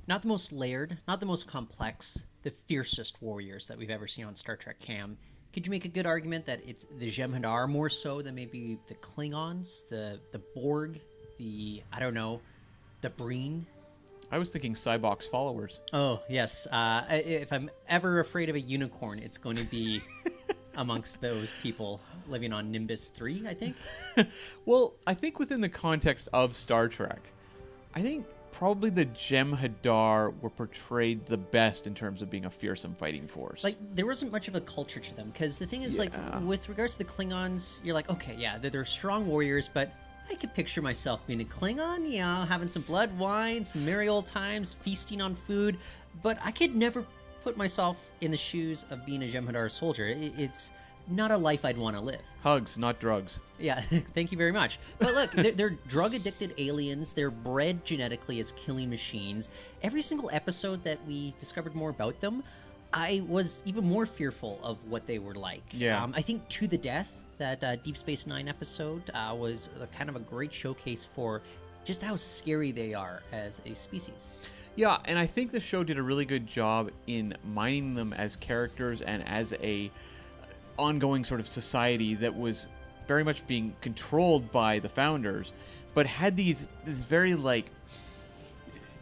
Not the most layered, not the most complex, the fiercest warriors that we've ever seen on Star Trek Cam. Could you make a good argument that it's the Jem'Hadar more so than maybe the Klingons, the Borg, the, I don't know, the Breen? I was thinking Cybox followers. Oh, yes. If I'm ever afraid of a unicorn, it's going to be amongst those people living on Nimbus 3, I think. Well, I think within the context of Star Trek, I think probably the Jem'Hadar were portrayed the best in terms of being a fearsome fighting force. Like, there wasn't much of a culture to them, because the thing is, like, with regards to the Klingons, you're like, okay, yeah, they're strong warriors, but I could picture myself being a Klingon, you know, having some blood wine, some merry old times, feasting on food, but I could never put myself in the shoes of being a Jem'Hadar soldier. It's not a life I'd want to live. Hugs, not drugs. Yeah, thank you very much. But look, they're drug-addicted aliens. They're bred genetically as killing machines. Every single episode that we discovered more about them, I was even more fearful of what they were like. Yeah. I think To the Death, that Deep Space Nine episode, was kind of a great showcase for just how scary they are as a species. Yeah, and I think the show did a really good job in mining them as characters and as a ongoing sort of society that was very much being controlled by the founders, but had this very like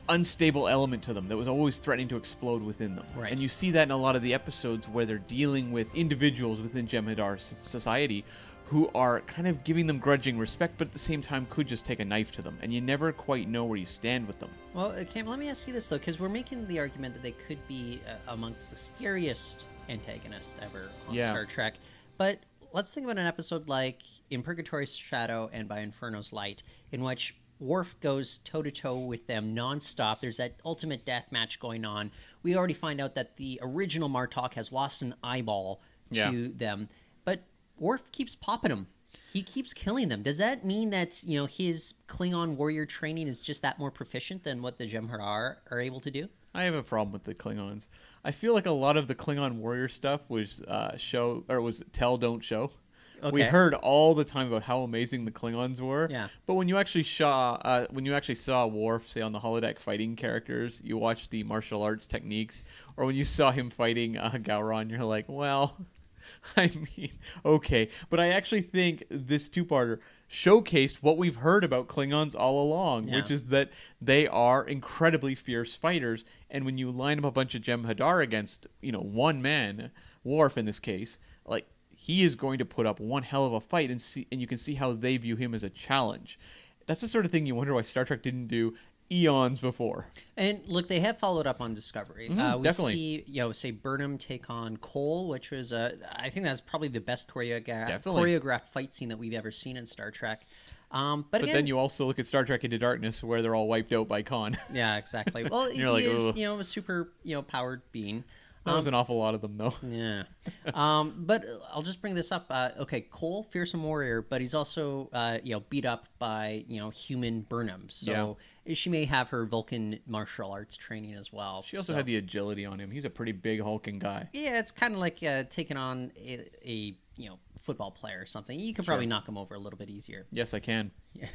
unstable element to them that was always threatening to explode within them. Right. And you see that in a lot of the episodes where they're dealing with individuals within Jem'Hadar society who are kind of giving them grudging respect, but at the same time could just take a knife to them, and you never quite know where you stand with them. Well, Cam, let me ask you this, though, because we're making the argument that they could be amongst the scariest antagonists ever on Star Trek. But let's think about an episode like In Purgatory's Shadow and By Inferno's Light, in which Worf goes toe-to-toe with them nonstop. There's that ultimate death match going on. We already find out that the original Martok has lost an eyeball to them, but Worf keeps popping them. He keeps killing them. Does that mean that, you know, his Klingon warrior training is just that more proficient than what the Jem'Hadar are able to do? I have a problem with the Klingons. I feel like a lot of the Klingon warrior stuff was was tell, don't show. Okay. We heard all the time about how amazing the Klingons were. Yeah. But when you actually saw Worf, say, on the holodeck fighting characters, you watched the martial arts techniques, or when you saw him fighting Gowron, you're like, well, I mean, okay. But I actually think this two-parter showcased what we've heard about Klingons all along, which is that they are incredibly fierce fighters. And when you line up a bunch of Jem'Hadar against, you know, one man, Worf in this case, like, he is going to put up one hell of a fight, and you can see how they view him as a challenge. That's the sort of thing you wonder why Star Trek didn't do eons before. And look, they have followed up on Discovery. We definitely see, you know, say Burnham take on Cole, which was I think that's probably the best choreographed fight scene that we've ever seen in Star Trek. But again, then you also look at Star Trek Into Darkness, where they're all wiped out by Khan. Yeah, exactly. Well, he is, you know, a super, you know, powered being. That was an awful lot of them, though. Yeah. But I'll just bring this up. Okay, Cole, fearsome warrior, but he's also, you know, beat up by, you know, human Burnham. So she may have her Vulcan martial arts training as well. She also had the agility on him. He's a pretty big hulking guy. Yeah, it's kind of like taking on a you know, football player or something. You can probably knock him over a little bit easier. Yes, I can. Yeah.